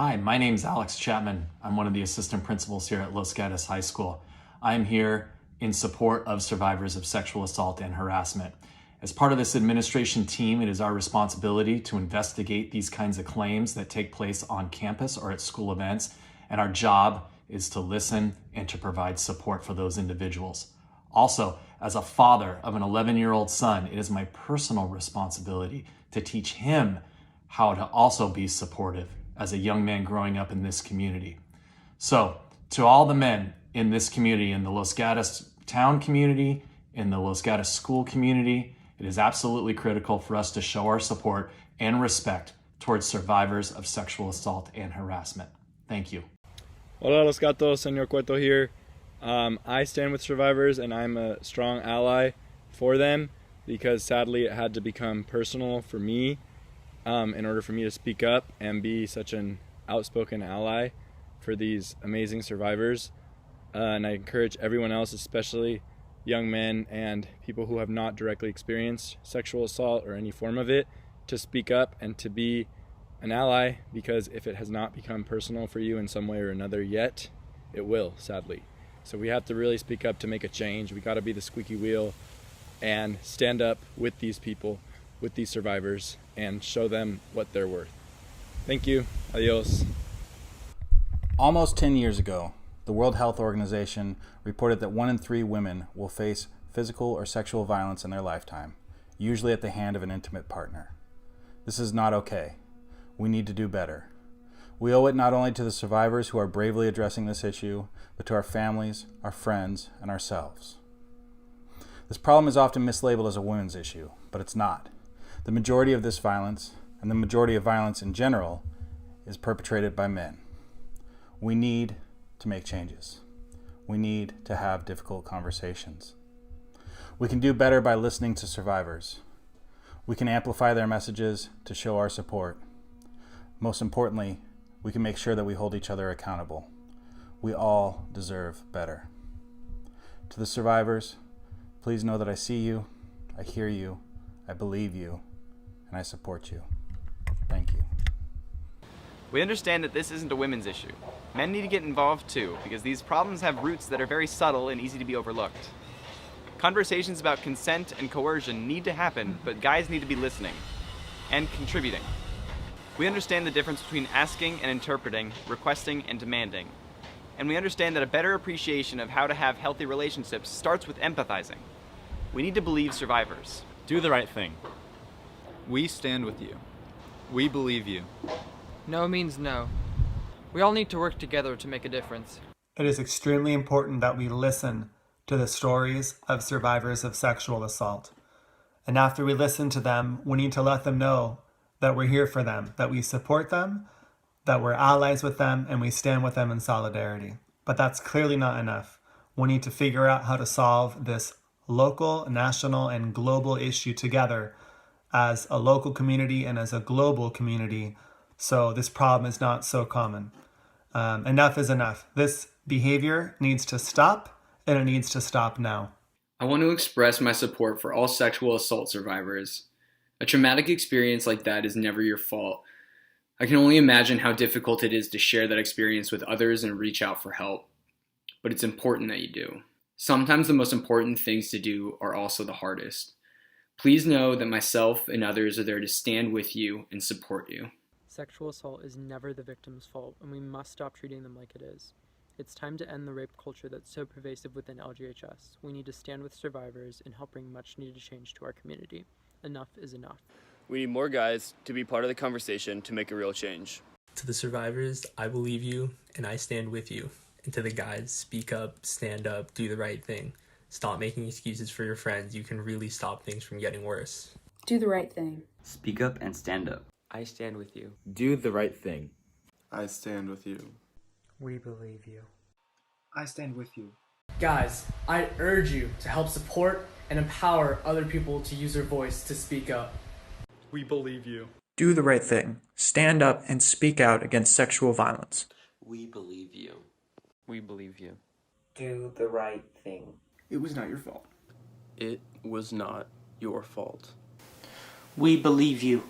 Hi, my name's Alex Chapman. I'm one of the assistant principals here at Los Gatos High School. I'm here in support of survivors of sexual assault and harassment. As part of this administration team, it is our responsibility to investigate these kinds of claims that take place on campus or at school events, and our job is to listen and to provide support for those individuals. Also, as a father of an 11-year-old son, it is my personal responsibility to teach him how to also be supportive as a young man growing up in this community. So, to all the men in this community, in the Los Gatos town community, in the Los Gatos school community, it is absolutely critical for us to show our support and respect towards survivors of sexual assault and harassment. Thank you. Hola Los Gatos, Senor Cueto here. I stand with survivors and I'm a strong ally for them because sadly it had to become personal for me in order for me to speak up and be such an outspoken ally for these amazing survivors. And I encourage everyone else, especially young men and people who have not directly experienced sexual assault or any form of it, to speak up and to be an ally, because if it has not become personal for you in some way or another yet, it will, sadly. So we have to really speak up to make a change. We got to be the squeaky wheel and stand up with these people, with these survivors, and show them what they're worth. Thank you. Adios. Almost 10 years ago, the World Health Organization reported that 1 in 3 women will face physical or sexual violence in their lifetime, usually at the hand of an intimate partner. This is not okay. We need to do better. We owe it not only to the survivors who are bravely addressing this issue, but to our families, our friends, and ourselves. This problem is often mislabeled as a women's issue, but it's not. The majority of this violence, and the majority of violence in general, is perpetrated by men. We need to make changes. We need to have difficult conversations. We can do better by listening to survivors. We can amplify their messages to show our support. Most importantly, we can make sure that we hold each other accountable. We all deserve better. To the survivors, please know that I see you, I hear you, I believe you, and I support you. Thank you. We understand that this isn't a women's issue. Men need to get involved too, because these problems have roots that are very subtle and easy to be overlooked. Conversations about consent and coercion need to happen, but guys need to be listening and contributing. We understand the difference between asking and interpreting, requesting and demanding. And we understand that a better appreciation of how to have healthy relationships starts with empathizing. We need to believe survivors. Do the right thing. We stand with you. We believe you. No means no. We all need to work together to make a difference. It is extremely important that we listen to the stories of survivors of sexual assault. And after we listen to them, we need to let them know that we're here for them, that we support them, that we're allies with them, and we stand with them in solidarity. But that's clearly not enough. We need to figure out how to solve this local, national, and global issue together as a local community and as a global community, so this problem is not so common. Enough is enough. This behavior needs to stop, and it needs to stop now. I want to express my support for all sexual assault survivors. A traumatic experience like that is never your fault. I can only imagine how difficult it is to share that experience with others and reach out for help. But it's important that you do. Sometimes the most important things to do are also the hardest. Please know that myself and others are there to stand with you and support you. Sexual assault is never the victim's fault, and we must stop treating them like it is. It's time to end the rape culture that's so pervasive within LGHS. We need to stand with survivors and help bring much needed change to our community. Enough is enough. We need more guys to be part of the conversation to make a real change. To the survivors, I believe you and I stand with you. And to the guys, speak up, stand up, do the right thing. Stop making excuses for your friends. You can really stop things from getting worse. Do the right thing. Speak up and stand up. I stand with you. Do the right thing. I stand with you. We believe you. I stand with you. Guys, I urge you to help support and empower other people to use their voice to speak up. We believe you. Do the right thing. Stand up and speak out against sexual violence. We believe you. We believe you. Do the right thing. It was not your fault. It was not your fault. We believe you.